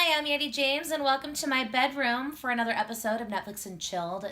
Hi, I'm Andy James, and welcome to my bedroom for another episode of Netflix and Chilled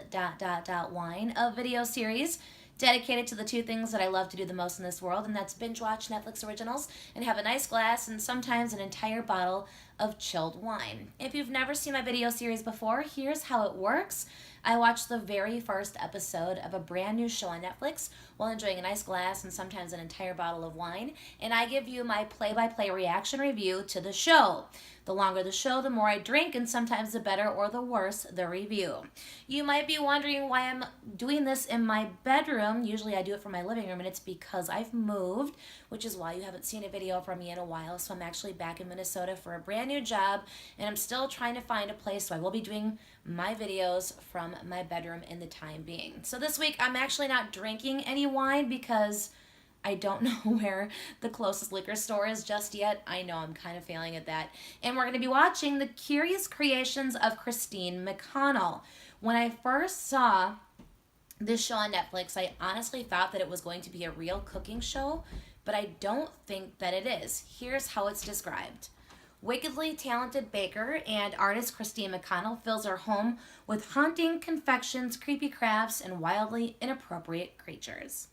Wine, a video series dedicated to the two things that I love to do the most in this world, and that's binge watch Netflix originals and have a nice glass and sometimes an entire bottle of chilled wine. If you've never seen my video series before, here's how it works. I watched the very first episode of a brand new show on Netflix while enjoying a nice glass and sometimes an entire bottle of wine, and I give you my play-by-play reaction review to the show. The longer the show, the more I drink, and sometimes the better or the worse the review. You might be wondering why I'm doing this in my bedroom. Usually I do it from my living room, and it's because I've moved, which is why you haven't seen a video from me in a while. So I'm actually back in Minnesota for a brand new job, and I'm still trying to find a place, so I will be doing my videos from my bedroom in the time being. So this week I'm actually not drinking any wine because I don't know where the closest liquor store is just yet. I know, I'm kind of failing at that. And we're going to be watching The Curious Creations of Christine McConnell. When I first saw this show on Netflix, I honestly thought that it was going to be a real cooking show, but I don't think that it is. Here's how it's described. Wickedly talented baker and artist Christine McConnell fills her home with haunting confections, creepy crafts, and wildly inappropriate creatures.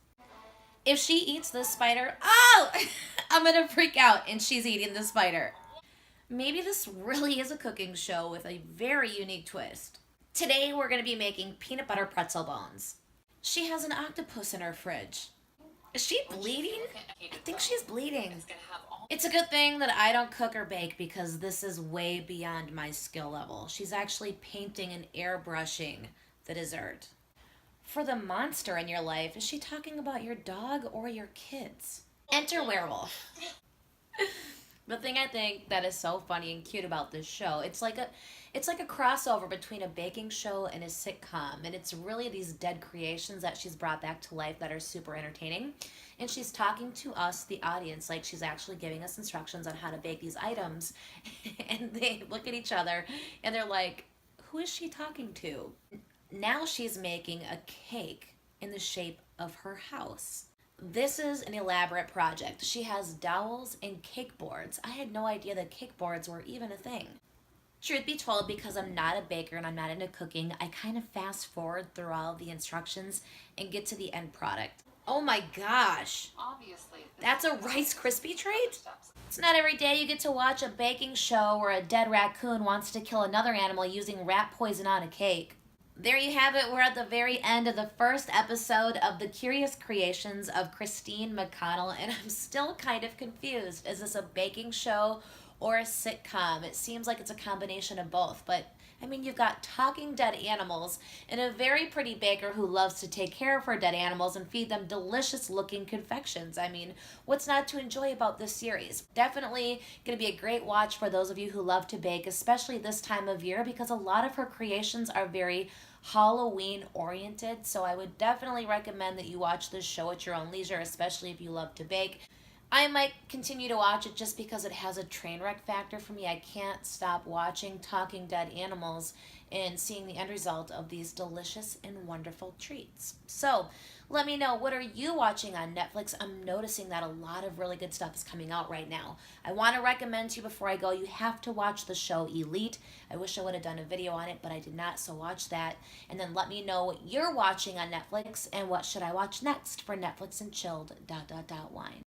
If she eats this spider, oh, I'm going to freak out, and she's eating the spider. Maybe this really is a cooking show with a very unique twist. Today we're going to be making peanut butter pretzel bones. She has an octopus in her fridge. Is she bleeding? I think she's bleeding. It's a good thing that I don't cook or bake because this is way beyond my skill level. She's actually painting and airbrushing the dessert. For the monster in your life, is she talking about your dog or your kids? Enter werewolf. The thing I think that is so funny and cute about this show, it's like a crossover between a baking show and a sitcom, and it's really these dead creations that she's brought back to life that are super entertaining. And she's talking to us, the audience, like she's actually giving us instructions on how to bake these items. And they look at each other and they're like, who is she talking to? Now she's making a cake in the shape of her house. This is an elaborate project. She has dowels and cake boards. I had no idea that cake boards were even a thing. Truth be told, because I'm not a baker and I'm not into cooking, I kind of fast forward through all the instructions and get to the end product. Oh my gosh. Obviously. That's a Rice Krispie treat? It's not every day you get to watch a baking show where a dead raccoon wants to kill another animal using rat poison on a cake. There you have it. We're at the very end of the first episode of The Curious Creations of Christine McConnell, and I'm still kind of confused. Is this a baking show or a sitcom? It seems like it's a combination of both, but I mean, you've got talking dead animals and a very pretty baker who loves to take care of her dead animals and feed them delicious looking confections. I mean, what's not to enjoy about this series? Definitely going to be a great watch for those of you who love to bake, especially this time of year, because a lot of her creations are very Halloween oriented. So I would definitely recommend that you watch this show at your own leisure, especially if you love to bake. I might continue to watch it just because it has a train wreck factor for me. I can't stop watching talking dead animals and seeing the end result of these delicious and wonderful treats. So let me know, what are you watching on Netflix? I'm noticing that a lot of really good stuff is coming out right now. I want to recommend to you before I go, you have to watch the show Elite. I wish I would have done a video on it, but I did not, so watch that. And then let me know what you're watching on Netflix and what should I watch next for Netflix and Chilled Wine.